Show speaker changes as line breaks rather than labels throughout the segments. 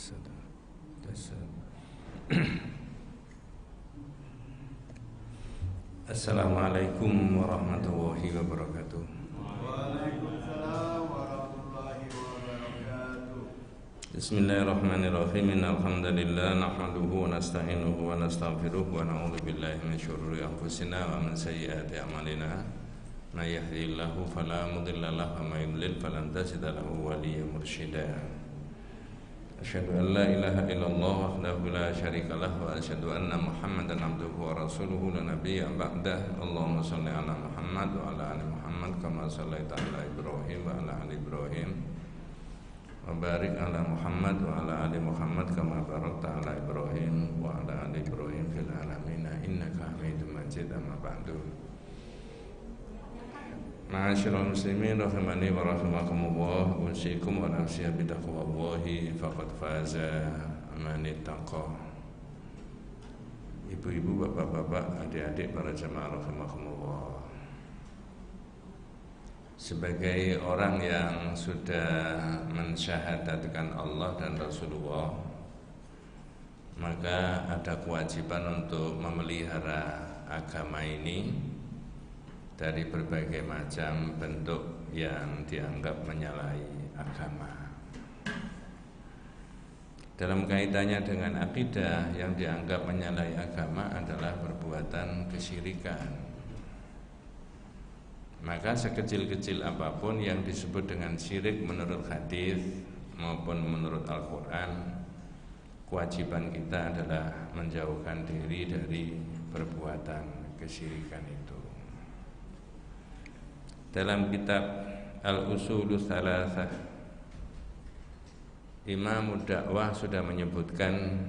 Tasad. Tasad. Assalamualaikum warahmatullahi wabarakatuh.
Waalaikumsalam warahmatullahi wabarakatuh.
Bismillahirrahmanirrahim. Alhamdulillah nahmaduhu wa nasta'inuhu wa nastaghfiruh wa na'udzu billahi min syururi anfusina wa min sayyiati a'malina. May yahdihillahu fala mudilla lahu wa may yudlil falan tajida lahu waliyyan mursyida. Asyhadu an la ilaha illallah wahdahu la syarika lah wa asyhadu anna Muhammadan abduhu wa rasuluhu la nabiyya ba'dah. Allahumma shalli ala Muhammad wa ala ali Muhammad kama shallaita ala Ibrahim wa ala ali Ibrahim wa barik ala Muhammad wa ala ali Muhammad kama barakta ala Ibrahim wa ala ali Ibrahim fil alamin innaka Hamidum Majid. Amma ba'du. Ma'asyiral muslimin rahimani wa rahimakumullah, usikum wa nafsi bitaqwallahi faqad faza man ittaqa. Ibu-ibu, bapak-bapak, adik-adik para jamaah rahimakumullah. Sebagai orang yang sudah mensyahadatkan Allah dan Rasulullah, maka ada kewajiban untuk memelihara agama ini dari berbagai macam bentuk yang dianggap menyalahi agama. Dalam kaitannya dengan akidah, yang dianggap menyalahi agama adalah perbuatan kesyirikan. Maka sekecil-kecil apapun yang disebut dengan syirik menurut hadis maupun menurut Al-Quran, kewajiban kita adalah menjauhkan diri dari perbuatan kesyirikan itu. Dalam kitab Al-Usulus Salasah, Imam Dakwah sudah menyebutkan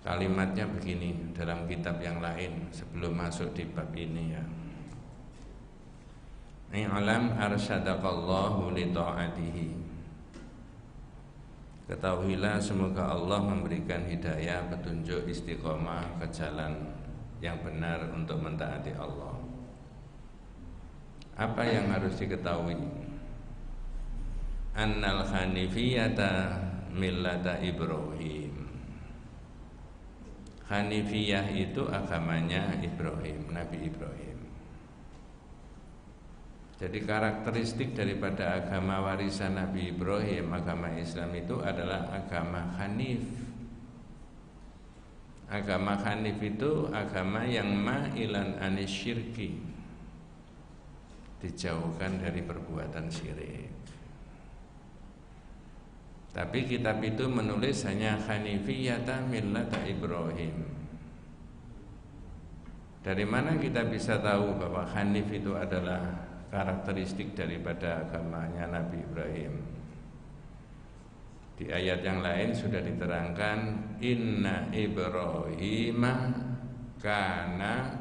kalimatnya begini dalam kitab yang lain sebelum masuk di bab ini ya. I'lam arsyadakallahu li ta'atihi. Ketahuilah semoga Allah memberikan hidayah, petunjuk, istiqomah ke jalan yang benar untuk mentaati Allah. Apa yang harus diketahui? Annal hanifiyata millata Ibrahim. Hanifiyah itu agamanya Ibrahim, Nabi Ibrahim. Jadi karakteristik daripada agama warisan Nabi Ibrahim, agama Islam itu adalah agama hanif. Agama hanif itu agama yang ma'ilan anisyirki, dijauhkan dari perbuatan syirik. Tapi kitab itu menulis hanya hanifiyata millata Ibrahim. Dari mana kita bisa tahu bahwa hanif itu adalah karakteristik daripada agamanya Nabi Ibrahim? Di ayat yang lain sudah diterangkan, inna Ibrahima kana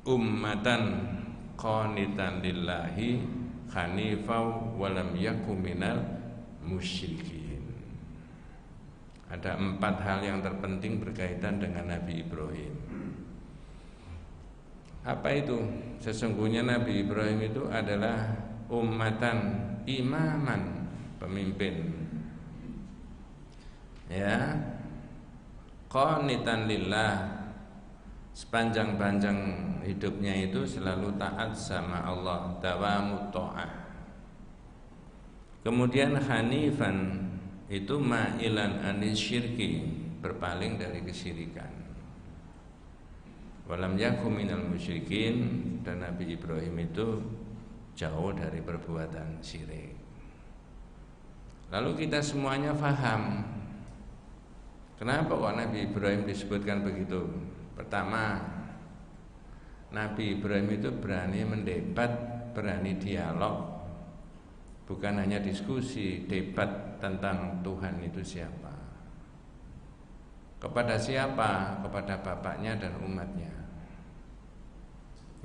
ummatan qanitan lillahi hanifau walam yakum minal musyrikin. Ada 4 hal yang terpenting berkaitan dengan Nabi Ibrahim. Apa itu? Sesungguhnya Nabi Ibrahim itu adalah ummatan, imaman, pemimpin. Ya, qanitan lillah, sepanjang-panjang hidupnya itu selalu taat sama Allah, dawamut ta'ah. Kemudian hanifan itu ma'ilan anisyirki, berpaling dari kesyirikan. Walam yakum minal musyrikin, dan Nabi Ibrahim itu jauh dari perbuatan syirik. Lalu kita semuanya faham kenapa kok Nabi Ibrahim disebutkan begitu. Pertama, Nabi Ibrahim itu berani mendebat, berani dialog. Bukan hanya diskusi, debat tentang Tuhan itu siapa. Kepada siapa? Kepada bapaknya dan umatnya.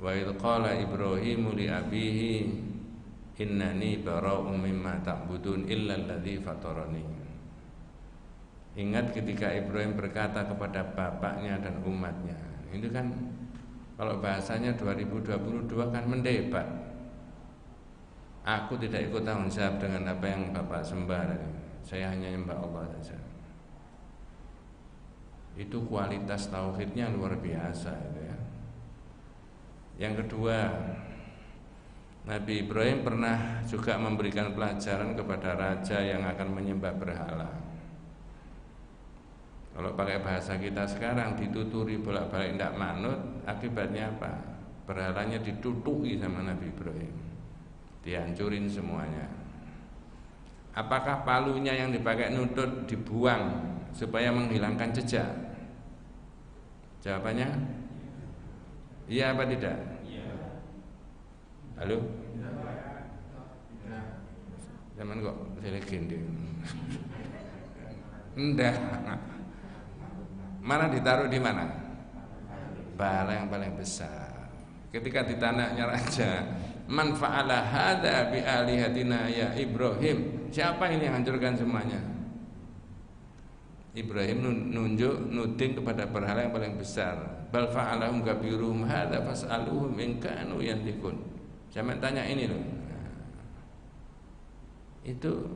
Wa idh qala Ibrahimu li abihi innani bara'um mimma ta'budun illa alladzi fatarani. Ingat ketika Ibrahim berkata kepada bapaknya dan umatnya. Itu kan kalau bahasanya 2022 kan mendebat. Aku tidak ikut tanggung jawab dengan apa yang Bapak sembah. saya hanya menyembah Allah saja. Itu kualitas tauhidnya luar biasa itu ya. Yang kedua, Nabi Ibrahim pernah juga memberikan pelajaran kepada raja yang akan menyembah berhala. Kalau pakai bahasa kita sekarang, dituturi bolak-balik tidak manut, akibatnya apa? Berhalanya ditutuki sama Nabi Ibrahim, dihancurin semuanya. Apakah palunya yang dipakai nutut dibuang supaya menghilangkan jejak? Jawabannya iya apa tidak? Halo? Zaman kok saya legenda. Enggak. Mana ditaruh di mana? Bala yang paling besar. Ketika ditanyanya raja, "Man fa'ala hadza bi alihatina ya Ibrahim?" Siapa ini yang hancurkan semuanya? Ibrahim nuding kepada berhala yang paling besar. Bal fa'alahum kabiruhum hadza fas'aluhum in kanu yantikun. Jangan tanya ini loh. Itu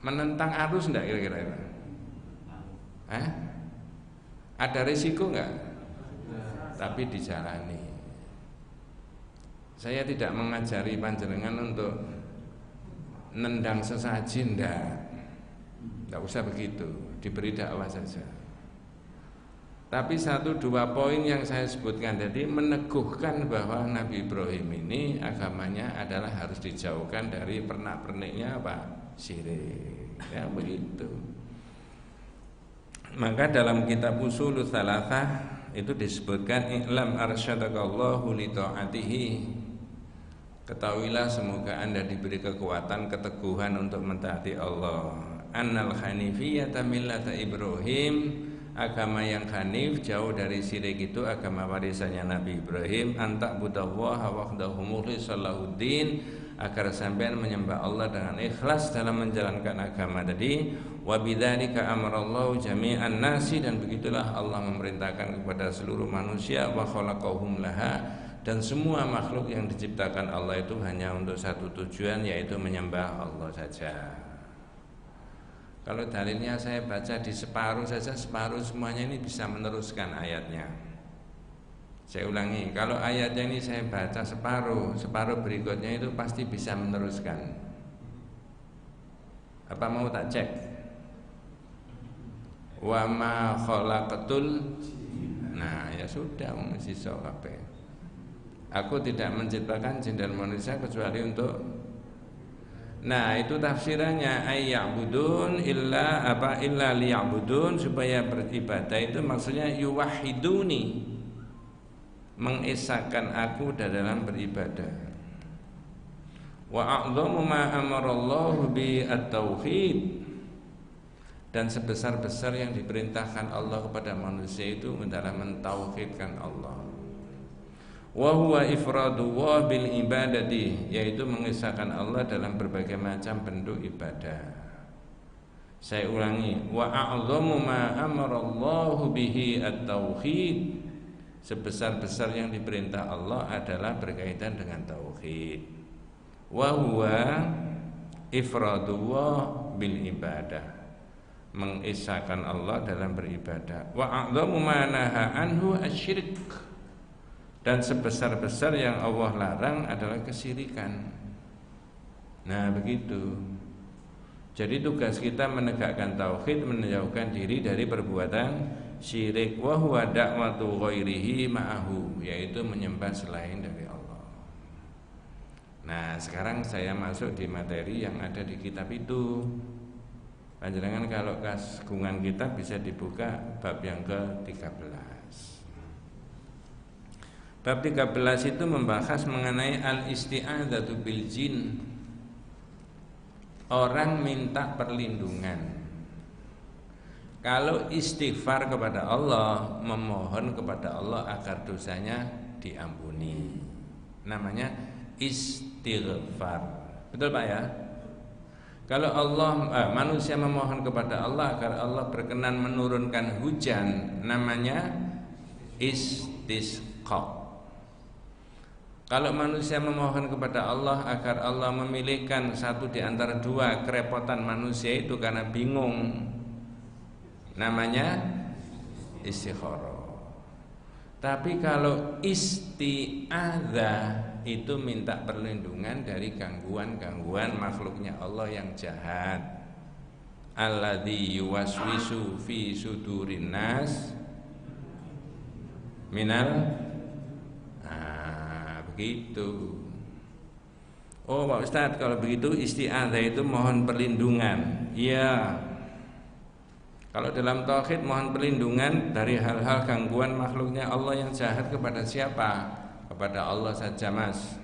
menentang arus enggak kira-kira? Ada risiko enggak? Tapi dijalani. Saya tidak mengajari panjenengan untuk nendang sesaji, enggak usah begitu, diberi dakwah saja. Tapi 1-2 poin yang saya sebutkan tadi meneguhkan bahwa Nabi Ibrahim ini agamanya adalah harus dijauhkan dari pernak-perniknya apa? Syirik. Ya begitu. Maka dalam kitab Ushulul Tsalatsah itu disebutkan i'lam arsyadakallahu li ta'atihi. Ketahuilah semoga Anda diberi kekuatan, keteguhan untuk mentaati Allah. Annal hanifiyata millata Ibrahim, agama yang hanif jauh dari syirik itu agama warisannya Nabi Ibrahim. Anta'budallaha wahdahu mukhlishan lahuddin, agar sampean menyembah Allah dengan ikhlas dalam menjalankan agama tadi. Wa bidzalika amarallahu jami'an nasi, dan begitulah Allah memerintahkan kepada seluruh manusia. Wa khalaqahum laha, dan semua makhluk yang diciptakan Allah itu hanya untuk satu tujuan, yaitu menyembah Allah saja. Kalau dalilnya saya baca di separuh saja, separuh semuanya ini bisa meneruskan ayatnya. Saya ulangi, kalau ayatnya ini saya baca separuh, separuh berikutnya itu pasti bisa meneruskan. Apa mau tak cek? Wa ma khalaqatul, nah ya sudah, mesti kabeh. Aku tidak menciptakan jin dan manusia kecuali untuk, nah itu tafsirannya ayya'budun illa liya'budun, supaya beribadah itu maksudnya yuwahhiduni, mengesahkan aku dalam beribadah. Wa a'dhamu ma amarallahu bi at-tauhid, dan sebesar-besar yang diperintahkan Allah kepada manusia itu adalah mentauhidkan Allah. Wa huwa ifradullah bil ibadati, yaitu mengesahkan Allah dalam berbagai macam bentuk ibadah. Saya ulangi, wa a'dhamu ma amarallahu bihi at-tauhid, sebesar-besar yang diperintah Allah adalah berkaitan dengan tauhid. Wa huwa ifradullah bil ibadah, mengesahkan Allah dalam beribadah. Wa a'dhamu ma naha anhu asyirik, dan sebesar-besar yang Allah larang adalah kesyirikan. Nah begitu. Jadi tugas kita menegakkan tauhid, menjauhkan diri dari perbuatan syirik. Wa huwa da'watu ghairihi ma'ahu, yaitu menyembah selain dari Allah. Nah sekarang saya masuk di materi yang ada di kitab itu. Panjenengan kalau kagungan kitab bisa dibuka bab yang ke-13. Bab 13 itu membahas mengenai al-isti'adzatu bil jin. Orang minta perlindungan. Kalau istighfar kepada Allah, memohon kepada Allah agar dosanya diampuni, namanya istighfar. Betul Pak ya? Kalau manusia memohon kepada Allah agar Allah berkenan menurunkan hujan, namanya istisqa. Kalau manusia memohon kepada Allah agar Allah memilihkan satu di antara dua kerepotan manusia itu karena bingung, namanya istikharah. Tapi kalau isti'adzah itu minta perlindungan dari gangguan-gangguan makhluknya Allah yang jahat. Alladzi yuwaswisu fi sudurin nas minal begitu. Oh Pak Ustadz, kalau begitu isti'adzah itu mohon perlindungan. Iya. Kalau dalam tauhid mohon perlindungan dari hal-hal gangguan makhluknya Allah yang jahat kepada siapa? Kepada Allah saja, Mas.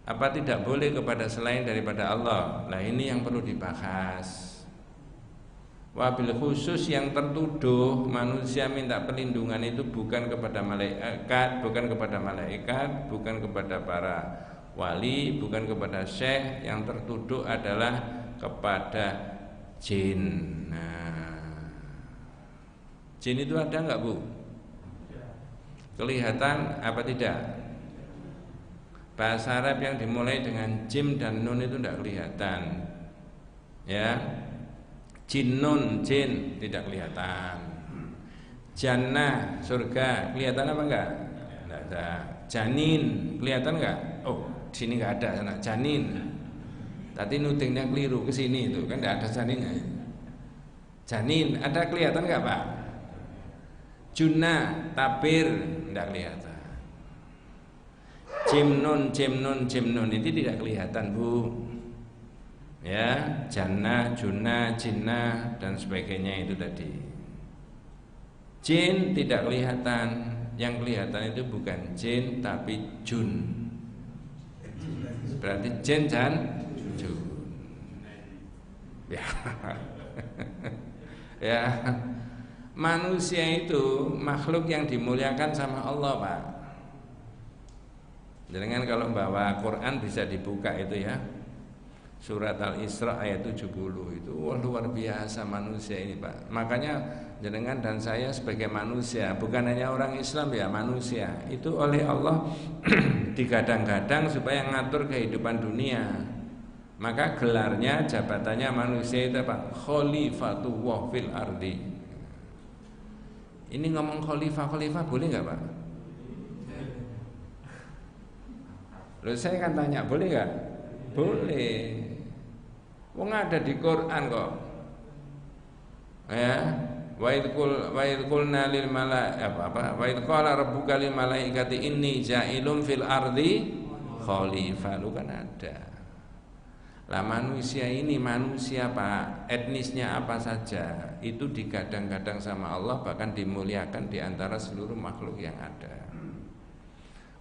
Apa tidak boleh kepada selain daripada Allah? Nah ini yang perlu dibahas. Wabil khusus yang tertuduh manusia minta perlindungan itu bukan kepada malaikat, bukan kepada para wali, bukan kepada syekh. Yang tertuduh adalah kepada jin. Nah, jin itu ada enggak, Bu? Kelihatan apa tidak? Bahasa Arab yang dimulai dengan jim dan nun itu tidak kelihatan. Ya. Jinnun, jin tidak kelihatan. Jannah, surga, kelihatan apa enggak? Enggak ada. Janin, kelihatan enggak? Oh, sini enggak ada, sana janin. Tadi nutingnya keliru ke sini itu, kan enggak ada janinnya. Janin, ada kelihatan enggak, Pak? Junna, tabir, enggak kelihatan. Jimnun itu tidak kelihatan, Bu. Ya, jannah, junah, jinnah dan sebagainya itu tadi. Jin tidak kelihatan. Yang kelihatan itu bukan jin tapi jun. Berarti jin dan jun. Ya. Ya. Manusia itu makhluk yang dimuliakan sama Allah, Pak. Jangan kalau bawa Quran bisa dibuka itu ya. Surat Al-Isra ayat 70 itu luar biasa manusia ini, Pak. Makanya jenengan dan saya sebagai manusia, bukan hanya orang Islam ya, manusia itu oleh Allah digadang-gadang supaya ngatur kehidupan dunia. Maka gelarnya, jabatannya manusia itu apa? Khalifatullah fil ardi. Ini ngomong khalifah boleh nggak, Pak? Loh, saya kan tanya, boleh nggak? Boleh. Wong ada di Quran kok. Ya, wa idh qulna lil malaikati wa idh qala rabbuka lil malaikati inni ja'ilun fil ardi khalifah. Lu kan ada. Lah manusia ini manusia, Pak, etnisnya apa saja itu digadang-gadang sama Allah, bahkan dimuliakan di antara seluruh makhluk yang ada.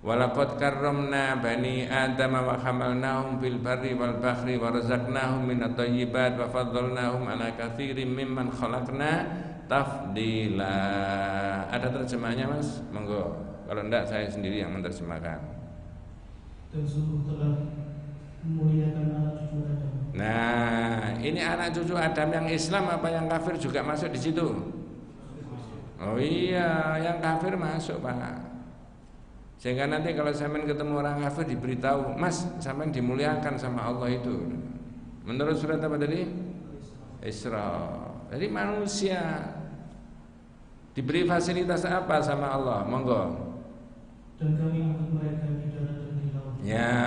Walaqad karramna bani Adam wa hamalnahum fil barri wal bahri wa razaqnahum minat thayyibat wa faddalnahum ala katsirin mimman khalaqna tafdila. Ada terjemahnya, Mas? Monggo. Kalau enggak saya sendiri yang menerjemahkan.
Dan sungguh telah memuliakan anak cucu Adam.
Nah, ini anak cucu Adam yang Islam apa yang kafir juga masuk di situ? Oh iya, yang kafir masuk, Pak. Sehingga nanti kalau sampean ketemu orang kafir diberitahu, Mas, sampean dimuliakan sama Allah itu. Menurut surat apa tadi? Isra. Jadi manusia diberi fasilitas apa sama Allah? Monggo.
Dan kami angkat mereka di darat dan di laut.
Ya.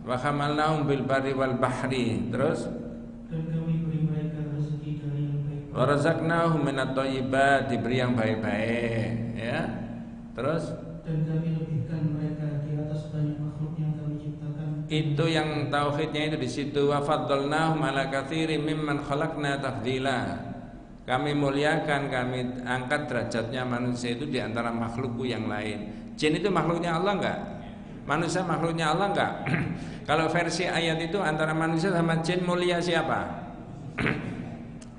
Wa hamalnahum bil barri wal bahri. Terus?
Dan kami beri mereka rezeki dari yang baik.
Wa razaqnahum minat thayyibat, diberi yang baik-baik, ya. Terus?
Dan kami lebihkan mereka di atas banyak makhluk yang kami ciptakan.
Itu yang tauhidnya itu di situ. Wa faddalnahum ala katsirin mimman khalaqna tafdila. Kami muliakan, kami angkat derajatnya manusia itu di antara makhlukku yang lain. Jin itu makhluknya Allah enggak? Manusia makhluknya Allah enggak? Kalau versi ayat itu antara manusia sama jin mulia siapa?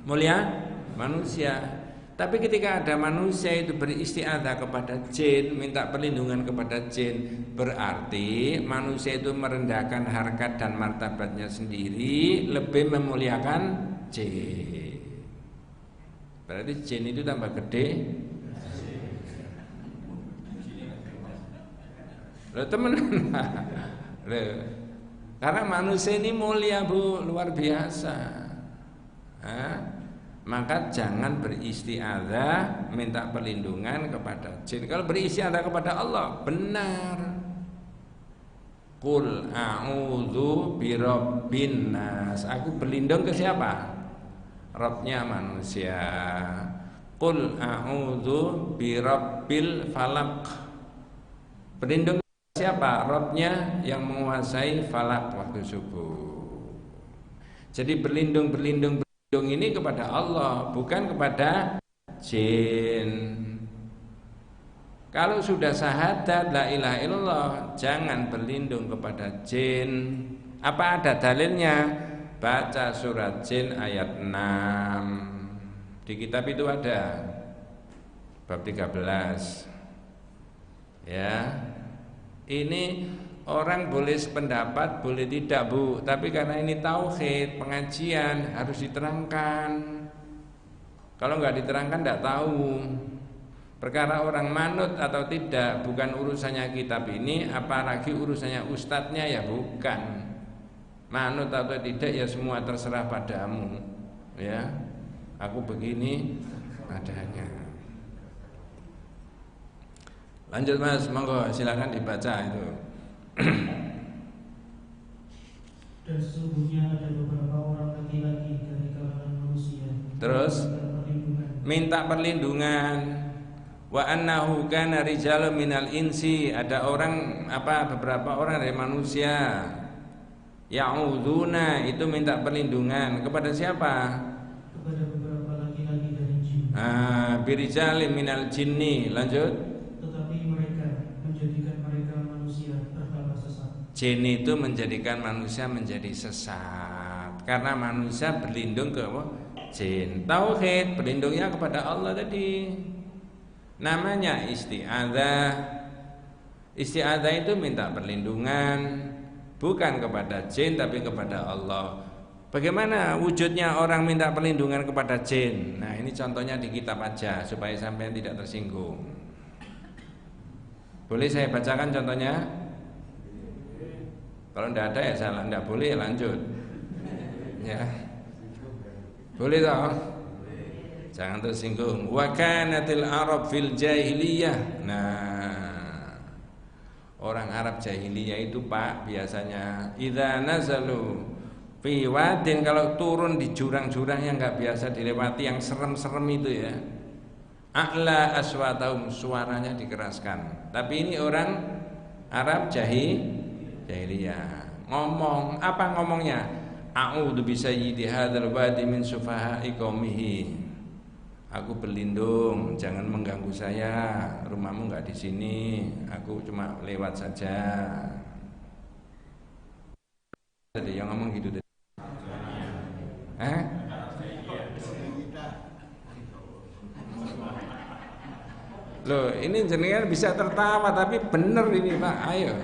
Mulia manusia. Tapi ketika ada manusia itu beristi'adzah kepada jin, minta perlindungan kepada jin, berarti manusia itu merendahkan harkat dan martabatnya sendiri, lebih memuliakan jin. Berarti jin itu tambah gede. Loh temenan. Loh. Karena manusia ini mulia Bu, luar biasa. Maka jangan beristiadzah minta perlindungan kepada jin. Kalau beristiadzah kepada Allah benar. Qul a'udzu birabbin nas. Aku berlindung ke siapa? Rabbnya manusia. Qul a'udzu birabbil falaq. Berlindung ke siapa? Rabbnya yang menguasai falak waktu subuh. Jadi berlindung ini kepada Allah, bukan kepada jin. Kalau sudah syahadat la ilaha illallah, jangan berlindung kepada jin. Apa ada dalilnya? Baca surat jin ayat 6. Di kitab itu ada bab 13. Ya. Ini orang boleh sependapat, boleh tidak Bu, tapi karena ini tauhid, pengajian harus diterangkan. Kalau nggak diterangkan nggak tahu. Perkara orang manut atau tidak bukan urusannya kitab ini, apalagi urusannya ustadznya ya bukan. Manut atau tidak ya semua terserah padamu. Ya, aku begini adanya. Lanjut Mas, monggo silakan dibaca itu.
Dan sesungguhnya ada beberapa orang laki-laki dari kalangan manusia.
Terus minta perlindungan. Wa annahu kana rijalun minal insi, ada orang beberapa orang dari manusia. Ya'udzuna, itu minta perlindungan kepada siapa?
Kepada beberapa laki-laki dari jin.
Birijalin minal jinni. Lanjut.
Tetapi mereka menjadikan mereka manusia terbawa sesat.
Jin itu menjadikan manusia menjadi sesat karena manusia berlindung ke jin. Tauhid, berlindungnya kepada Allah tadi. Namanya isti'adzah. Isti'adzah itu minta perlindungan bukan kepada jin tapi kepada Allah. Bagaimana wujudnya orang minta perlindungan kepada jin? Nah, ini contohnya di kitab aja supaya sampai tidak tersinggung. Boleh saya bacakan contohnya? Kalau tidak ada ya salah, tidak boleh ya lanjut. Ya. Boleh toh? Jangan tersinggung. Wa kanatil Arab fil jahiliyah. Nah, orang Arab jahiliyah itu Pak biasanya idza nazalu fi wadin, kalau turun di jurang-jurang yang enggak biasa dilewati, yang serem-serem itu ya. A'la aswatahum, suaranya dikeraskan. Tapi ini orang Arab jahiliyah. Ngomong, apa ngomongnya? A'udzu bisayyidi hadzal wadi min sufaha'i qaumihi. Aku berlindung, jangan mengganggu saya. Rumahmu enggak di sini. Aku cuma lewat saja. Jadi yang ngomong gitu deh. Loh, ini jenengan bisa tertawa tapi bener ini Pak. Ayo.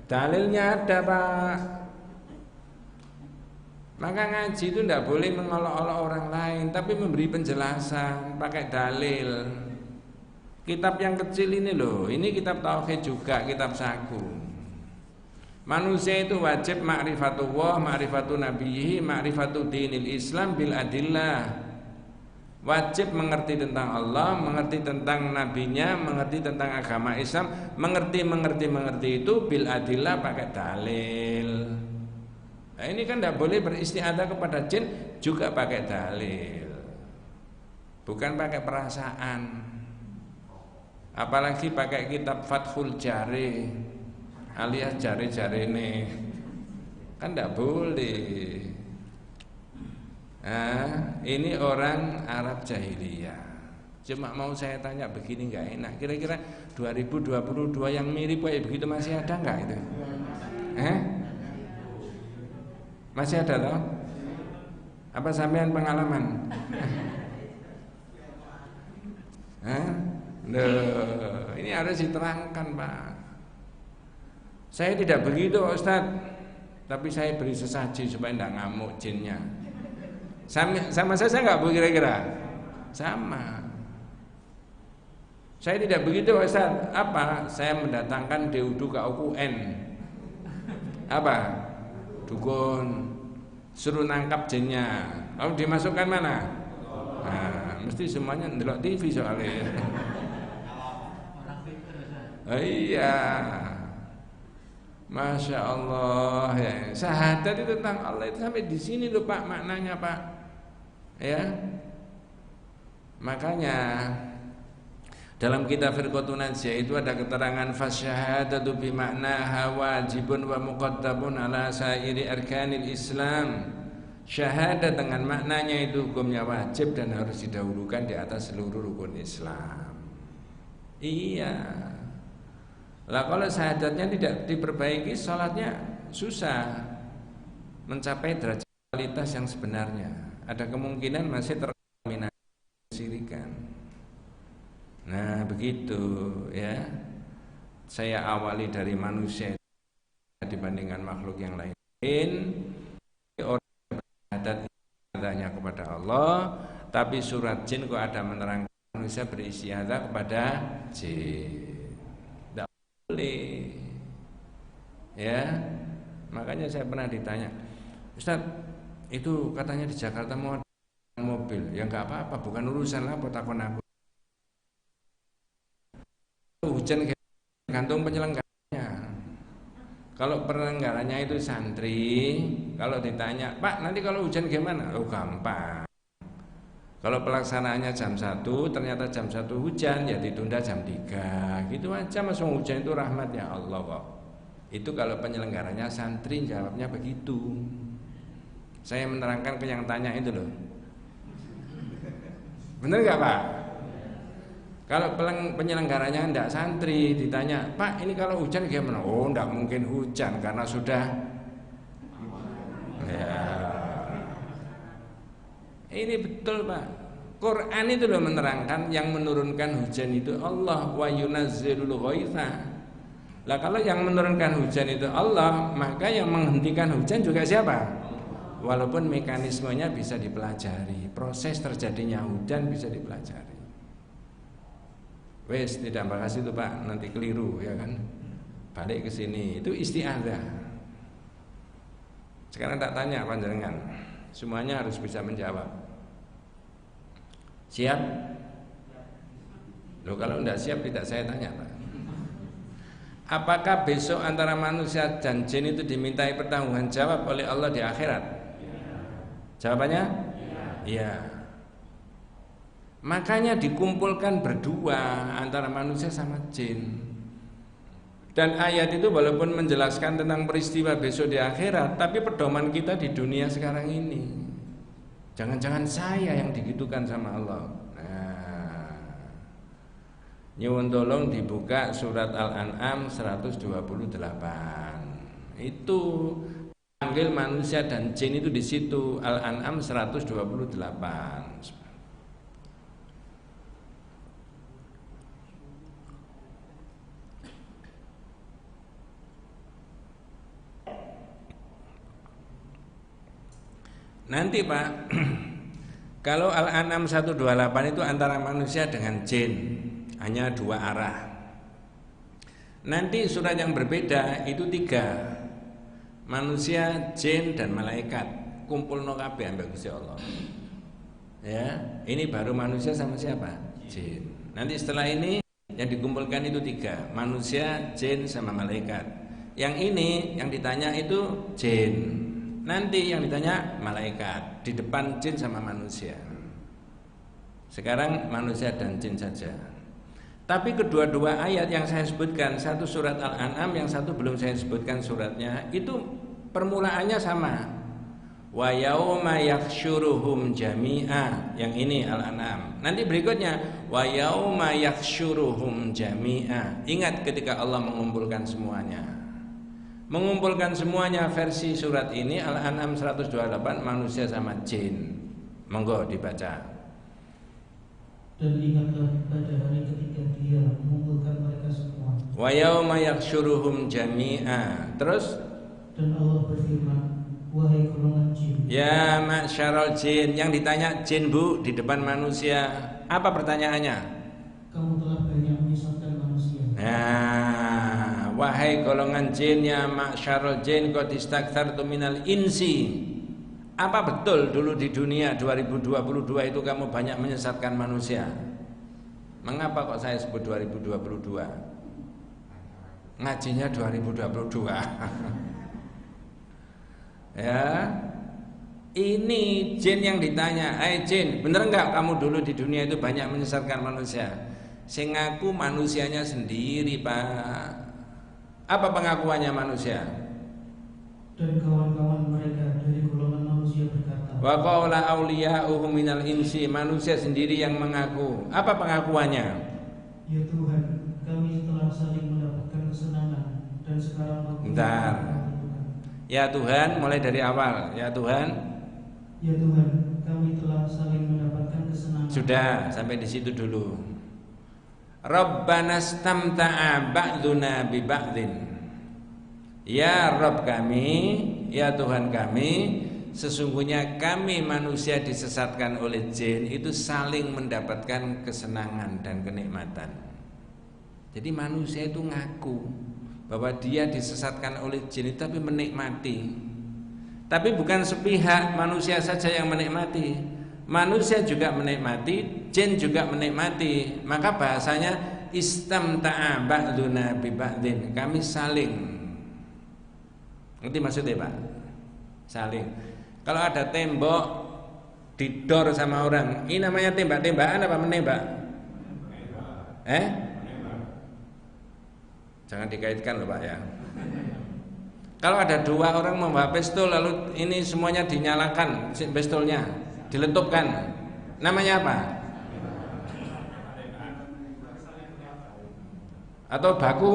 Dalilnya ada Pak. Maka ngaji itu tidak boleh mengolok-olok orang lain, tapi memberi penjelasan pakai dalil. Kitab yang kecil ini loh, ini kitab tauhid juga, kitab saku. Manusia itu wajib ma'rifatullah, ma'rifatun nabiyhi, ma'rifatu dinil Islam bil adillah. Wajib mengerti tentang Allah, mengerti tentang nabinya, mengerti tentang agama Islam, mengerti itu bil adillah, pakai dalil. Nah, ini kan tidak boleh beristiadzah kepada jin juga pakai dalil, bukan pakai perasaan. Apalagi pakai kitab Fathul Jari alias jari-jarine, kan tidak boleh. Nah, ini orang Arab jahiliyah. Cuma mau saya tanya begini, nggak enak. Kira-kira 2022 yang mirip kayak begitu masih ada nggak itu? Masih ada loh? Apa sampean pengalaman? Loh, ini harus diterangkan Pak. Saya tidak begitu Ustaz, tapi saya beri sesaji supaya tidak ngamuk jinnya. Sama saya nggak Bu kira-kira? Sama. Saya tidak begitu Ustaz. Apa? Saya mendatangkan deudu KUN. Apa? Dukun suruh nangkap jinnya. Lalu dimasukkan mana? Nah, mesti semuanya ndelok TV soalnya. Iya. Masya Allah ya. Syahadat itu tentang Allah itu sampai di sini loh Pak maknanya Pak. Ya. Makanya dalam kitab Firqatun Najiyah itu ada keterangan fasyahadatu bi maknaha wajibun wa muqaddamun ala sairi arkanil Islam. Syahadat dengan maknanya itu hukumnya wajib dan harus didahulukan di atas seluruh rukun Islam. Iya. Lah kalau syahadatnya tidak diperbaiki, sholatnya susah mencapai derajat kualitas yang sebenarnya. Ada kemungkinan masih terkontaminasi kesyirikan. Nah begitu ya. Saya awali dari manusia dibandingkan makhluk yang lain. Orang beradat ibadahnya kepada Allah, tapi surat jin kok ada menerangkan manusia beristiadah kepada jin. Boleh. Ya. Makanya saya pernah ditanya, Ustaz, itu katanya di Jakarta mau ada mobil. Ya enggak apa-apa, bukan urusan apa takon aku. Hujan gantung penyelenggaranya. Kalau penyelenggaranya itu santri, kalau ditanya, Pak nanti kalau hujan gimana? Oh gampang. Kalau pelaksanaannya jam 1, ternyata jam 1 hujan, ya ditunda jam 3. Gitu aja, masuk hujan itu rahmatnya Allah kok. Itu kalau penyelenggaranya santri jawabnya begitu. Saya menerangkan ke yang tanya itu loh. Bener gak Pak? Kalau penyelenggaranya enggak santri, ditanya, Pak ini kalau hujan gimana? Oh enggak mungkin hujan karena sudah ya. Ini betul Pak. Quran itu loh menerangkan yang menurunkan hujan itu Allah wa yunazzilul ghaitha. Lah kalau yang menurunkan hujan itu Allah, maka yang menghentikan hujan juga siapa? Walaupun mekanismenya bisa dipelajari, proses terjadinya hujan bisa dipelajari. Wes tidak bahas itu Pak, nanti keliru ya kan. Balik ke sini, itu isti'adzah. Sekarang tak tanya panjenengan. Semuanya harus bisa menjawab. Siap? Loh kalau tidak siap tidak saya tanya Pak. Apakah besok antara manusia dan jin itu dimintai pertanggungan jawab oleh Allah di akhirat? Jawabannya? Iya. Makanya dikumpulkan berdua antara manusia sama jin. Dan ayat itu walaupun menjelaskan tentang peristiwa besok di akhirat, tapi pedoman kita di dunia sekarang ini. Jangan-jangan saya yang digitukan sama Allah. Nah, nyuwun tolong dibuka surat Al-An'am 128. Itu panggil manusia dan jin itu di situ Al-An'am 128. Nanti Pak, kalau Al-An'am 128 itu antara manusia dengan jin, hanya 2 arah. Nanti surat yang berbeda itu 3, manusia, jin, dan malaikat. Kumpul no kabeh ambek Gusti Allah. Ya, ini baru manusia sama siapa? Jin. Nanti setelah ini yang dikumpulkan itu 3, manusia, jin, sama malaikat. Yang ini yang ditanya itu jin. Nanti yang ditanya malaikat. Di depan jin sama manusia. Sekarang manusia dan jin saja. Tapi kedua-dua ayat yang saya sebutkan, satu surat Al-An'am, yang satu belum saya sebutkan suratnya, itu permulaannya sama. Wa yauma yakhsyuruhum jami'a. Yang ini Al-An'am. Nanti berikutnya wa yauma yakhsyuruhum jami'a. Ingat ketika Allah mengumpulkan semuanya. Mengumpulkan semuanya versi surat ini Al-An'am 128 manusia sama jin. Monggo dibaca.
Dan ingatlah pada hari ketika Dia mengumpulkan mereka semua.
Wa yauma yakhsyuruhum jami'a. Terus
dan Allah berfirman, wahai golongan jin.
Ya ma'syarul jin. Yang ditanya jin Bu di depan manusia. Apa pertanyaannya?
Kamu telah banyak
Nah, wahai golongan jin ya ma'syarul jin qad istakthartu minal insi. Apa betul dulu di dunia 2022 itu kamu banyak menyesatkan manusia? Mengapa kok saya sebut 2022? Ngajinya 2022. Ya. Ini jin yang ditanya, jin, bener enggak kamu dulu di dunia itu banyak menyesatkan manusia? Sing ngaku manusianya sendiri, Pak. Apa pengakuannya manusia?
Dan kawan-kawan mereka dari golongan manusia berkata,
Wa qala awliya'uhum minal insi, manusia sendiri yang mengaku. Apa pengakuannya?
Ya Tuhan, kami telah saling mendapatkan kesenangan dan sekarang waktu.
Bentar. Ya Tuhan, mulai dari awal. Ya Tuhan.
Ya Tuhan, kami telah saling mendapatkan kesenangan.
Sudah, sampai di situ dulu. Rabbana stamta'a ba'duna bi ba'din. Ya Rabb kami, ya Tuhan kami, sesungguhnya kami manusia disesatkan oleh jin itu saling mendapatkan kesenangan dan kenikmatan. Jadi manusia itu ngaku bahwa dia disesatkan oleh jin tapi menikmati. Tapi bukan sepihak manusia saja yang menikmati. Manusia juga menikmati, jin juga menikmati. Maka bahasanya istamta'a ba'duna bi ba'din. Kami saling. Ngerti maksudnya, Pak? Saling. Kalau ada tembok didor sama orang, ini namanya tembak-tembakan apa menembak? Jangan dikaitkan loh, Pak ya. Kalau ada dua orang membawa pistol lalu ini semuanya dinyalakan pistolnya, diletupkan, namanya apa? Atau baku?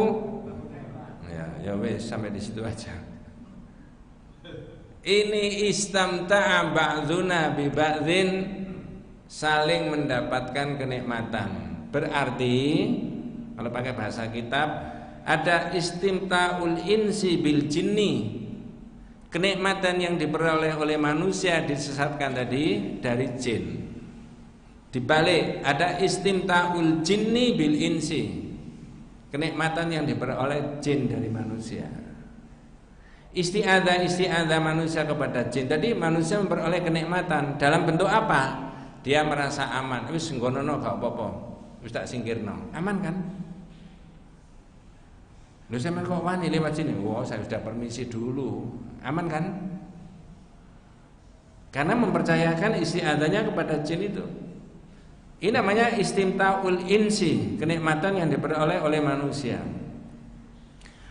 Ya wes sampai di situ aja. Ini istamta'a ba'dzuna bi ba'dzin, saling mendapatkan kenikmatan. Berarti kalau pakai bahasa kitab ada istimta'ul insi bil jinni, kenikmatan yang diperoleh oleh manusia disesatkan tadi dari jin. Dibalik ada istimta'ul jinni bil insi, kenikmatan yang diperoleh jin dari manusia. Isti'adzah manusia kepada jin. Tadi manusia memperoleh kenikmatan dalam bentuk apa? Dia merasa aman. Wis nggono gak apa-apa. Wis tak singkirno. Aman kan? Loh sampean kok wani lewat sini? Wow, saya sudah permisi dulu. Aman kan? Karena mempercayakan isti'adzahnya kepada jin itu. Ini namanya istimta'ul insi, kenikmatan yang diperoleh oleh manusia.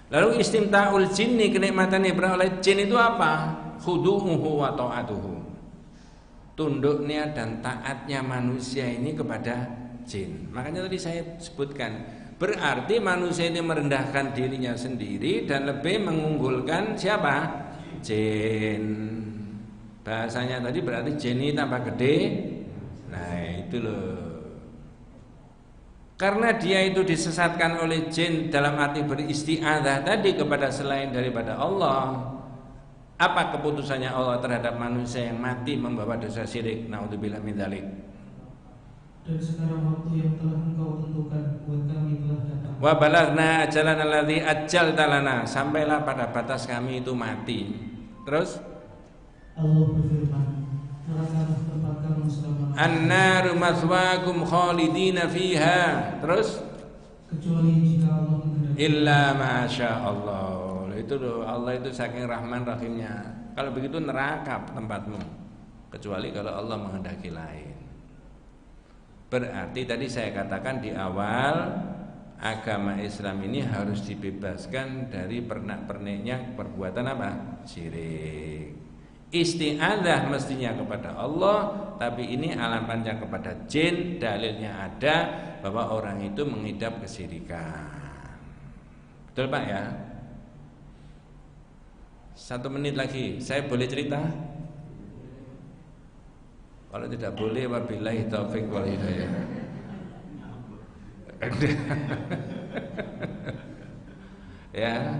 Lalu istimta'ul jinni, kenikmatan yang diperoleh oleh jin itu apa? Khudu'uhu wa ta'atuhu. Tunduknya dan taatnya manusia ini kepada jin. Makanya tadi saya sebutkan, berarti manusia ini merendahkan dirinya sendiri dan lebih mengunggulkan siapa? Jin. Bahasanya tadi berarti jin ini tambah gede. Nah itu loh. Karena dia itu disesatkan oleh jin dalam arti beristi'adzah tadi kepada selain daripada Allah. Apa keputusannya Allah terhadap manusia yang mati membawa dosa syirik? Naudzubillah min dzalik.
Dan sekarang waktu yang telah engkau tentukan buat kami telah datang.
Wa balaghna ajalan alladzi ajjalta lana, sampailah pada batas kami itu mati. Terus
Allah berfirman, neraka tempat kamu selama-lamanya.
An-naru maswaakum khalidina fiha. Terus
Kecuali jika Allah menghendaki.
illa masya Allah. Itu loh, Allah itu saking rahman rahimnya. Kalau begitu neraka tempatmu. Kecuali kalau Allah menghendaki lain. Berarti tadi saya katakan di awal, agama Islam ini harus dibebaskan dari pernak-perniknya perbuatan apa? Syirik. Isti'adzah mestinya kepada Allah, tapi ini alamannya kepada jin. Dalilnya ada bahwa orang itu mengidap kesyirikan. Betul Pak ya? 1 menit lagi, saya boleh cerita? Kalau tidak boleh, wabillahi taufik wal hidayah. Ya,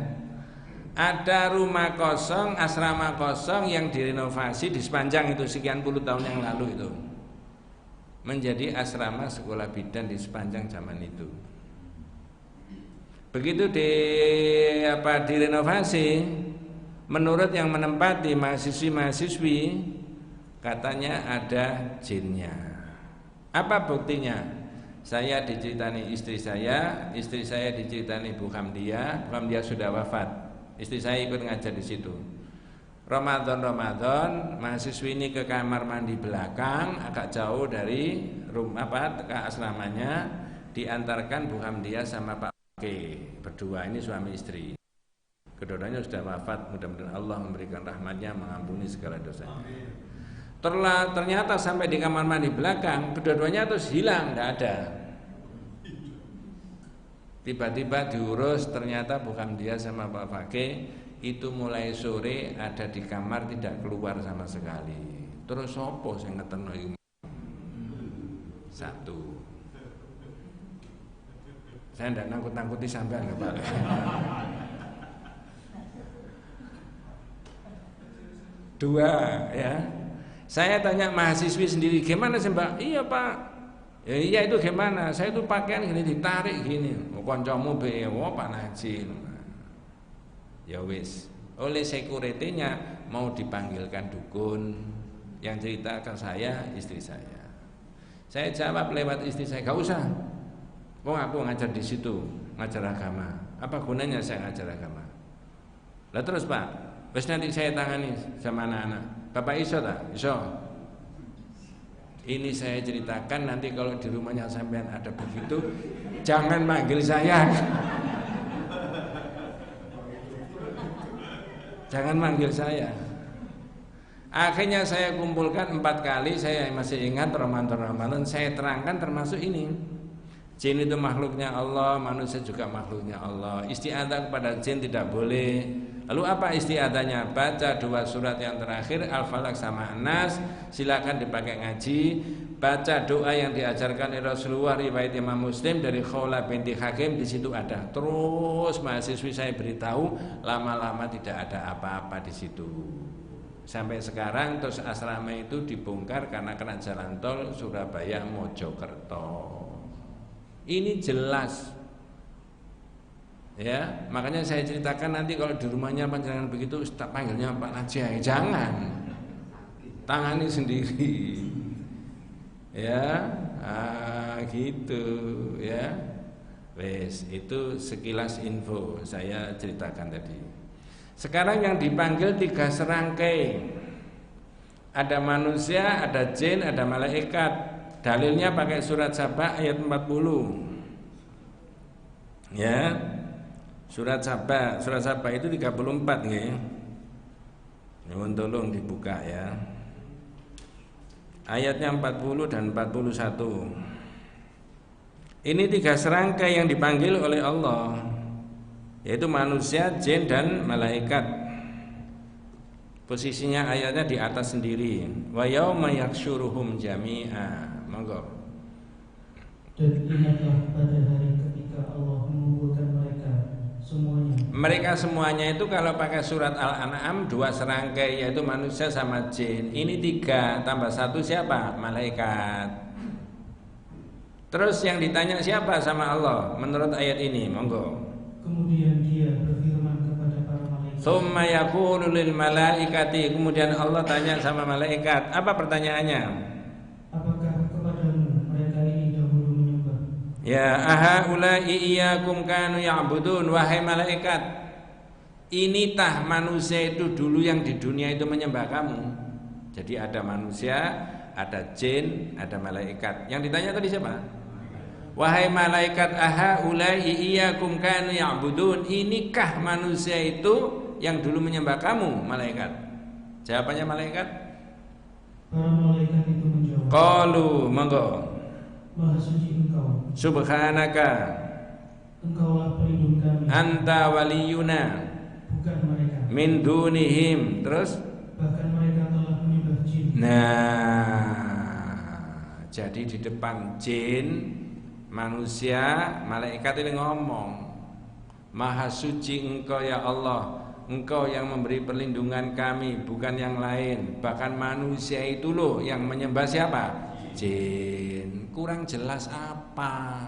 ada rumah kosong, asrama kosong yang direnovasi di sepanjang itu sekian puluh tahun yang lalu itu menjadi asrama sekolah bidan di sepanjang zaman itu. Begitu direnovasi, menurut yang menempati mahasiswi-mahasiswi katanya ada jinnya. Apa buktinya? Saya diceritani istri saya diceritani Bu Hamdia sudah wafat. Istri saya ikut ngajar di situ. Ramadan mahasiswi ini ke kamar mandi belakang agak jauh dari rumah ke asramanya, diantarkan Bu Hamdia sama Pak Oke, berdua ini suami istri. Kedua-duanya sudah wafat, mudah-mudahan Allah memberikan rahmatnya, mengampuni segala dosanya. Ternyata sampai di kamar mandi belakang kedua-duanya terus hilang, tidak ada. Tiba-tiba diurus, ternyata Bu Hamdia sama Pak Fakih itu mulai sore ada di kamar tidak keluar sama sekali. Terus sopo sing ngeteno iku? Satu. Saya tidak nangkut-nangkuti sampean ya Pak. Dua ya. Saya tanya mahasiswi sendiri, gimana sih Mbak? Iya Pak. Ya iya itu gimana? Saya itu pakaian gini ditarik gini. Kancamu be Pak Najin. Ya wis, oleh sekuritinya mau dipanggilkan dukun, yang cerita ke saya istri saya. Saya jawab lewat istri saya, gak usah. Aku ngajar di situ, ngajar agama. Apa gunanya saya ngajar agama? Lah terus Pak, wis nanti saya tangani sama anak-anak. Bapak iso tak? Iso. Ini saya ceritakan, nanti kalau di rumahnya sampean ada begitu, jangan manggil saya. Jangan manggil saya. Akhirnya saya kumpulkan 4 kali, saya masih ingat Ramadan saya terangkan termasuk ini. Jin itu makhluknya Allah, manusia juga makhluknya Allah. Isti'adzah kepada jin tidak boleh. Lalu apa isti'adzahnya? Baca 2 surat yang terakhir, Al-Falaq sama An-Nas, silakan dipakai ngaji. Baca doa yang diajarkan oleh Rasulullah riwayat Imam Muslim dari Khawlah binti Hakim, di situ ada. Terus mahasiswi saya beritahu, lama-lama tidak ada apa-apa di situ. Sampai sekarang terus asrama itu dibongkar karena kena jalan tol Surabaya Mojokerto. Ini jelas. Ya, makanya saya ceritakan nanti kalau di rumahnya panjenengan begitu, tak panggilnya Pak Najai, jangan. Tangani sendiri. Ya, gitu ya. Wes, itu sekilas info saya ceritakan tadi. Sekarang yang dipanggil 3 serangkai. Ada manusia, ada jin, ada malaikat. Dalilnya pakai surat Saba ayat 40. Ya. Surat Saba itu 34 nggih. Nyuwun tolong dibuka ya. Ayatnya 40 dan 41. Ini 3 serangkai yang dipanggil oleh Allah, yaitu manusia, jin dan malaikat. Posisinya ayatnya di atas sendiri. Wa yauma yaksyuruhum jami'a. Monggo.
Dan ingatlah pada hari ketika Allah mengumpulkan mereka semuanya. Mereka
semuanya itu kalau pakai surat Al-An'am 2 serangkai, yaitu manusia sama jin. Ini 3 tambah 1 siapa? Malaikat. Terus yang ditanya siapa sama Allah menurut ayat ini? Monggo.
Kemudian dia berfirman kepada para malaikat.
Tsumma yaqulu lil malaikati, kemudian Allah tanya sama malaikat. Apa pertanyaannya?
Apakah kepadamu mereka ini dahulu menyembah?
Ya ahaulai iyyakum kanu ya'budun, wahai malaikat, ini tah manusia itu dulu yang di dunia itu menyembah kamu. Jadi ada manusia, ada jin, ada malaikat. Yang ditanya tadi siapa? Wahai malaikat, ahaulai iyyakum kanu ya'budun, inikah manusia itu yang dulu menyembah kamu, malaikat? Jawabannya malaikat,
para malaikat itu menjawab,
qalu, monggo,
Maha suci Engkau,
subhanaka,
Engkaulah pelindung kami,
anta waliyuna,
bukan mereka,
min dunihim. Terus
bahkan mereka telah menyembah jin.
nah, jadi di depan jin, manusia, malaikat ini ngomong, Maha suci Engkau ya Allah, Engkau yang memberi perlindungan kami, bukan yang lain. Bahkan manusia itu loh yang menyembah siapa? Jin. Kurang jelas apa?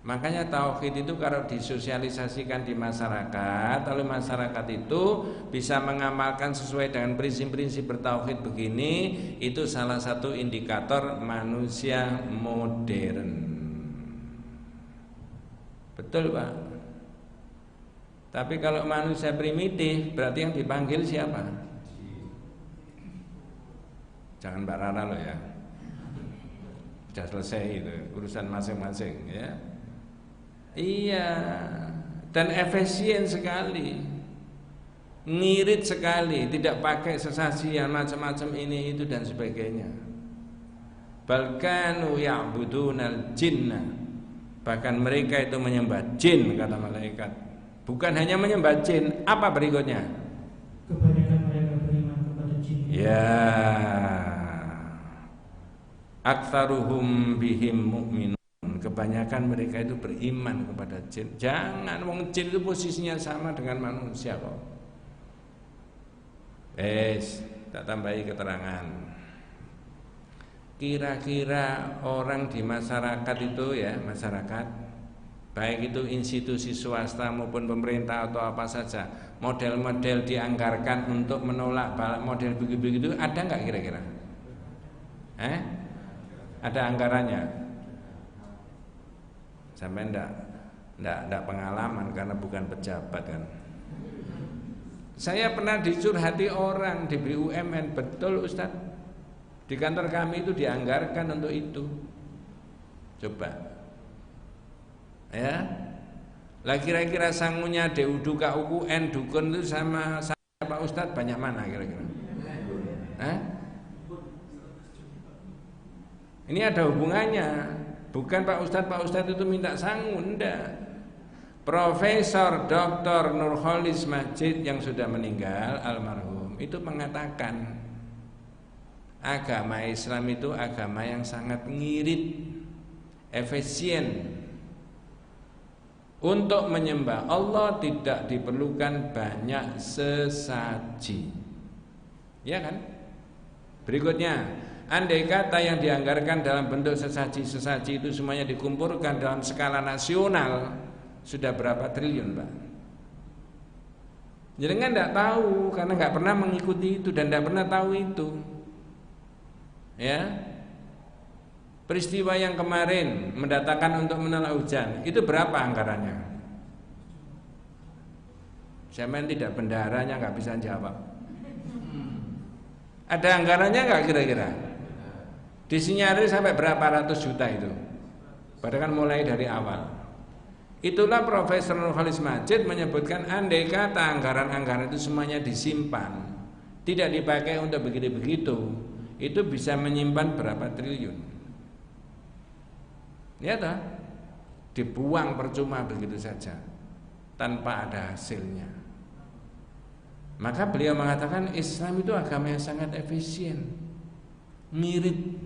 Makanya tauhid itu kalau disosialisasikan di masyarakat, lalu masyarakat itu bisa mengamalkan sesuai dengan prinsip-prinsip bertauhid begini, itu salah satu indikator manusia modern. Betul, Pak? Tapi kalau manusia primitif, berarti yang dipanggil siapa? Jangan Mbak Rara loh ya. Sudah selesai itu urusan masing-masing ya. Iya, dan efisien sekali, ngirit sekali, tidak pakai sesajian macam-macam ini itu dan sebagainya. Balkanu ya'budunal jinna, bahkan mereka itu menyembah jin kata malaikat. Bukan hanya menyembah jin, apa berikutnya?
Kebanyakan mereka beriman kepada jin.
Ya, aktsaruhum bihim mu'minun. Kebanyakan mereka itu beriman kepada jin. Jangan, wong jin itu posisinya sama dengan manusia kok. Tak tambahi keterangan. Kira-kira orang di masyarakat itu ya, masyarakat baik itu institusi swasta maupun pemerintah atau apa saja, model-model dianggarkan untuk menolak model begitu-begitu ada nggak kira-kira? Ada anggarannya? Sampai enggak pengalaman karena bukan pejabat kan. Saya pernah dicurhati orang di BUMN, betul Ustaz. Di kantor kami itu dianggarkan untuk itu. Coba. Ya. Lah kira-kira sangunya DUDU KUN dukun itu sama Pak Ustaz banyak mana kira-kira? Ini ada hubungannya. Bukan Pak Ustadz itu minta sangu, enggak. Profesor Dr. Nurholis Majid yang sudah meninggal almarhum itu mengatakan agama Islam itu agama yang sangat ngirit, efisien. Untuk menyembah Allah tidak diperlukan banyak sesaji. Ya kan? Berikutnya, andai kata yang dianggarkan dalam bentuk sesaji-sesaji itu semuanya dikumpulkan dalam skala nasional, sudah berapa triliun, Pak? Jadi kan tidak tahu karena nggak pernah mengikuti itu dan tidak pernah tahu itu. Ya, peristiwa yang kemarin mendatangkan untuk menolak hujan itu berapa anggarannya? Saya tidak bendaharanya nggak bisa jawab. Ada anggarannya nggak kira-kira? Disinyalir sampai berapa ratus juta itu? Padahal kan mulai dari awal. Itulah Profesor Nurholis Majid menyebutkan andai kata anggaran-anggaran itu semuanya disimpan, tidak dipakai untuk begitu-begitu, itu bisa menyimpan berapa triliun. Ya toh? Dibuang percuma begitu saja tanpa ada hasilnya. Maka beliau mengatakan Islam itu agama yang sangat efisien, ngirit.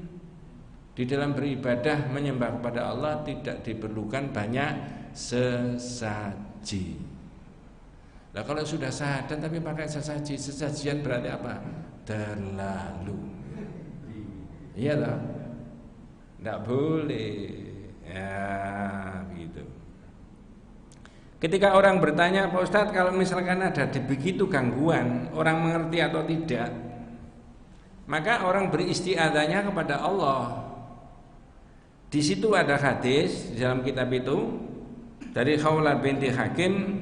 Di dalam beribadah menyembah kepada Allah tidak diperlukan banyak sesaji. Nah kalau sudah syahadat tapi pakai sesaji, sesajian berarti apa? Terlalu. Iya loh. Tidak boleh. Ya begitu. Ketika orang bertanya, Pak Ustadz, kalau misalkan ada begitu gangguan, orang mengerti atau tidak, maka orang beristiadzahnya kepada Allah. Di situ ada hadis di dalam kitab itu dari Khawlah binti Hakim,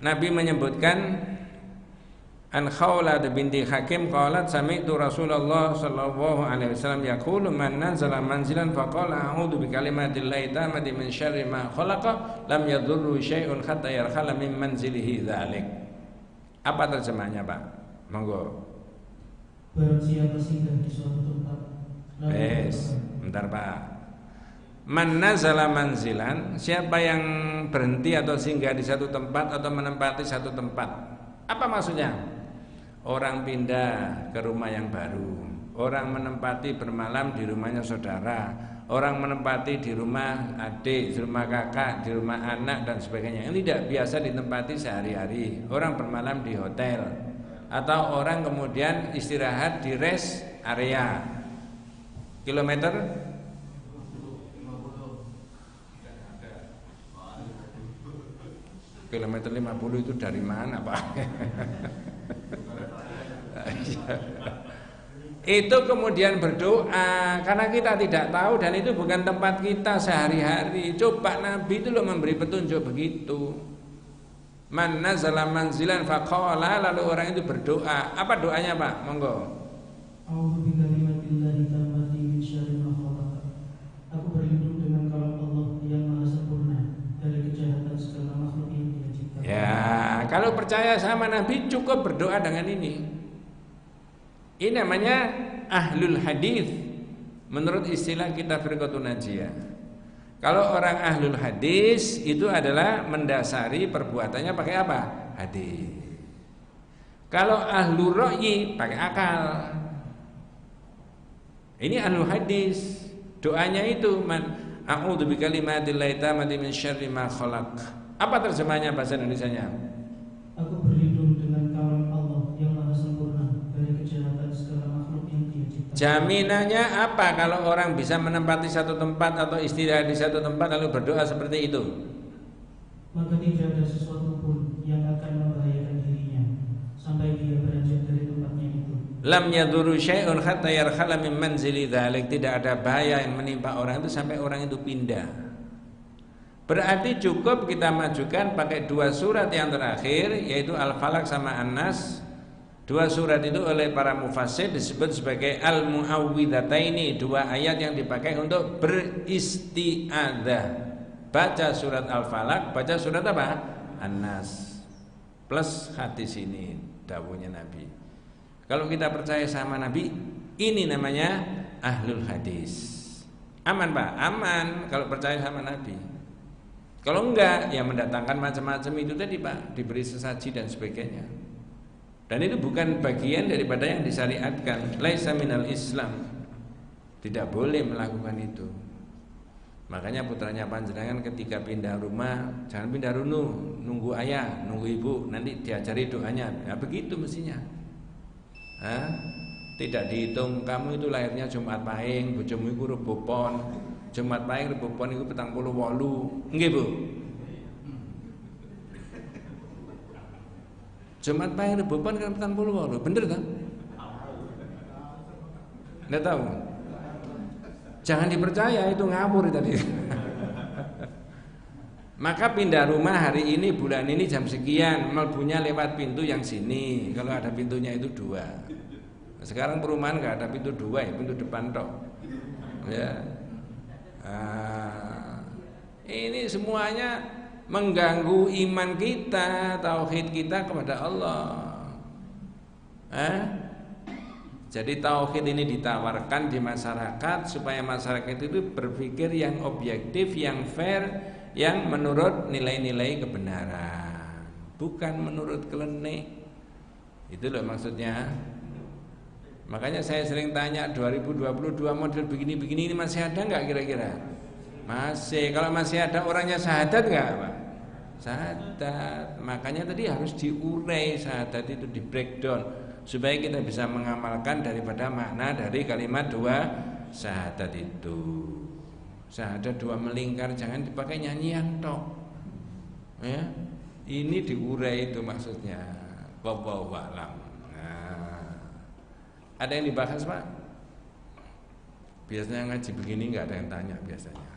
Nabi menyebutkan an Khawlah binti Hakim qalat sami'tu Rasulullah sallallahu alaihi wasallam yaqulu man nazala manzilan faqala a'udzu bi kalimatillahi tammati min syarri ma khalaqa lam yadurru syai'un hatta yarhala min manzilihi dzalik. Apa terjemahnya, Pak? Monggo.
Barang siapa singgah di suatu tempat.
Bentar, Pak. Man nazala manzilan, siapa yang berhenti atau singgah di satu tempat atau menempati satu tempat. Apa maksudnya? Orang pindah ke rumah yang baru, orang menempati bermalam di rumahnya saudara, orang menempati di rumah adik, di rumah kakak, di rumah anak dan sebagainya. Ini tidak biasa ditempati sehari-hari. Orang bermalam di hotel atau orang kemudian istirahat di rest area. Kilometer Kilometer 50 itu dari mana, Pak? Itu kemudian berdoa karena kita tidak tahu dan itu bukan tempat kita sehari-hari. Coba Nabi itu loh memberi petunjuk begitu. Man nazala manzilan faqala, lalu orang itu berdoa. Apa doanya, Pak? Monggo.
A'udzu bikalimatillahi tammati min syarri ma khalaq. Aku berlindung dengan kalam Allah yang maha sempurna dari kejahatan segala makhluk yang Dia ciptakan.
Ya, kalau percaya sama Nabi cukup berdoa dengan ini. Ini namanya ahlul hadis menurut istilah kita Firqatun Najiyah. Kalau orang ahlul hadis itu adalah mendasari perbuatannya pakai apa? Hadis. Kalau ahlul ra'yi pakai akal. Ini ahlul hadis. Doanya itu man a'udzu bikalimatillahi tammati min syarri ma khalaq. Apa terjemahnya bahasa Indonesianya?
Aku berlindung dengan kalam Allah yang maha sempurna dari kejahatan segala makhluk yang Dia ciptakan.
Jaminannya apa kalau orang bisa menempati satu tempat atau istirahat di satu tempat lalu berdoa seperti itu?
Maka tidak ada sesuatu pun yang akan membahayakan dirinya sampai dia beranjak dari tempatnya itu.
Lam yadhuru syai'un hatta yarhala min manzili dzalik. Tidak ada bahaya yang menimpa orang itu sampai orang itu pindah. Berarti cukup kita majukan pakai dua surat yang terakhir, yaitu Al-Falaq sama An-Nas. Dua surat itu oleh para mufassir disebut sebagai Al-Mu'awwidhataini, dua ayat yang dipakai untuk beristi'adzah. Baca surat Al-Falaq, baca surat apa? An-Nas. Plus hadis ini dawuhnya Nabi. Kalau kita percaya sama Nabi, ini namanya ahlul hadis. Aman, Pak? Aman kalau percaya sama Nabi. Kalau enggak, ya mendatangkan macam-macam itu tadi, Pak, diberi sesaji dan sebagainya. Dan itu bukan bagian daripada yang disyariatkan. Laisa minal Islam. Tidak boleh melakukan itu. Makanya putranya panjenengan ketika pindah rumah, jangan pindah nunggu ayah, nunggu ibu, nanti diajari doanya. Ya begitu mestinya. Hah? Tidak dihitung kamu itu lahirnya Jumat Pahing, bojomu iku Rebo Pon. Jumat Pahing Rebo Pon iku 48. Nggih, Bu. Jumat Pahing Rebo Pon kan 48. Bener kan? Enggak tahu. Jangan dipercaya, itu ngawur tadi. Maka pindah rumah hari ini, bulan ini jam sekian, melbunya lewat pintu yang sini. Kalau ada pintunya itu 2. Sekarang perumahan nggak ada pintu 2 ya, pintu depan tok. Ya. Ini semuanya mengganggu iman kita, tauhid kita kepada Allah. Jadi tauhid ini ditawarkan di masyarakat supaya masyarakat itu berpikir yang objektif, yang fair, yang menurut nilai-nilai kebenaran, bukan menurut klenik. Itu loh maksudnya. Makanya saya sering tanya 2022 model begini-begini ini masih ada nggak kira-kira? Masih. Kalau masih ada orangnya syahadat nggak, Pak? Syahadat. Makanya tadi harus diurai syahadat itu, di breakdown supaya kita bisa mengamalkan daripada makna dari kalimat dua syahadat itu. Syahadat dua melingkar, jangan dipakai nyanyian tok. Ya. Ini diurai itu maksudnya. Wallahu a'lam. Ada yang dibahas, Pak? Biasanya ngaji begini nggak ada yang tanya biasanya.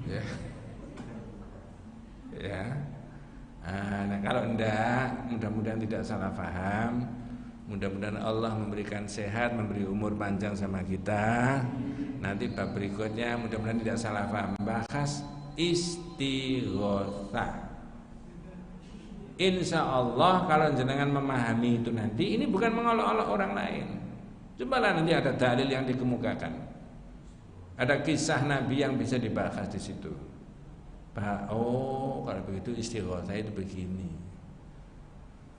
Ya. Ya. Nah, kalau enggak, mudah-mudahan tidak salah paham. Mudah-mudahan Allah memberikan sehat, memberi umur panjang sama kita. Nanti bab berikutnya mudah-mudahan tidak salah paham. Bahas istighotsah. Insya Allah kalau jenengan memahami itu nanti, ini bukan mengolok-olok orang lain. Cobalah nanti ada dalil yang dikemukakan, ada kisah Nabi yang bisa dibahas di situ. Oh, kalau begitu istighotsah itu begini.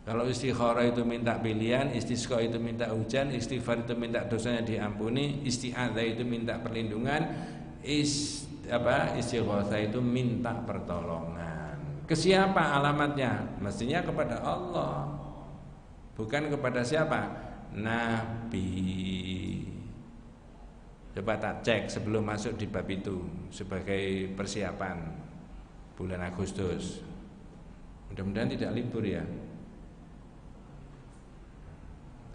Kalau istikharah itu minta pilihan, istisqa itu minta hujan, istighfar itu minta dosanya diampuni, isti'adzah itu minta perlindungan, istighotsah itu minta pertolongan. Ke siapa alamatnya? Mestinya kepada Allah, bukan kepada siapa? Nabi. Coba tak cek sebelum masuk di bab itu sebagai persiapan bulan Agustus. Mudah-mudahan tidak libur ya.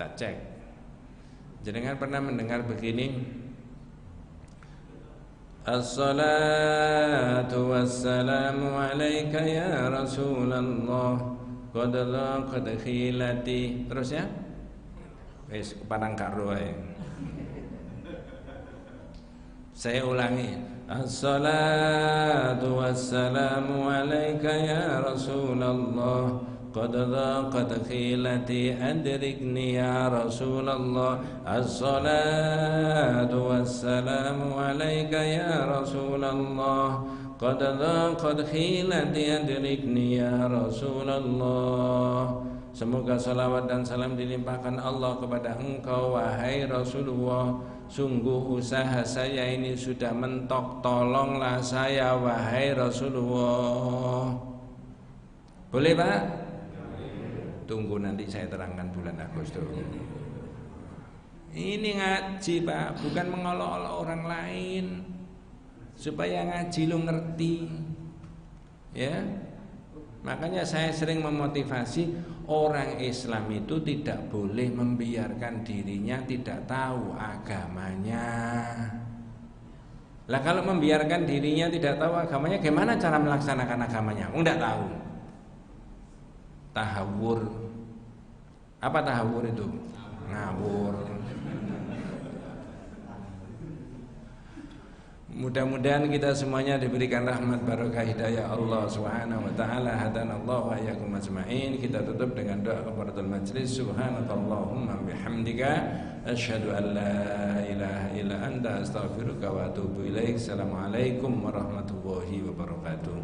Tak cek. Jenengan pernah mendengar begini? Assalatu wassalamu alaika ya Rasulullah qad laqad khilati. Terus ya? Wis keparang karo ae. Saya ulangi. Assalatu wassalamu alaika ya Rasulullah qad laqad khilati adrikni ya Rasulullah. Assalatu wassalamu alaika ya Rasulullah qad laqad khilati adrikni ya Rasulullah. Semoga salawat dan salam dilimpahkan Allah kepada engkau wahai Rasulullah. Sungguh usaha saya ini sudah mentok, tolonglah saya wahai Rasulullah. Boleh Pak? Tunggu nanti saya terangkan bulan Agustus. Ini ngaji Pak, bukan mengolok-olok orang lain. Supaya ngaji lu ngerti. Ya. Makanya saya sering memotivasi orang Islam itu tidak boleh membiarkan dirinya tidak tahu agamanya. Lah kalau membiarkan dirinya tidak tahu agamanya, gimana cara melaksanakan agamanya? Enggak tahu. Tahawur. Apa tahawur itu? Ngawur. Mudah-mudahan kita semuanya diberikan rahmat barokah hidayah Allah Subhanahu wa taala. Hadanallahu wa iyyakum ajmain. Kita tutup dengan doa kafaratul majlis. Subhanakallahumma bihamdika asyhadu an la ilaha illa anta astaghfiruka wa atubu ilaik. Assalamualaikum warahmatullahi wabarakatuh.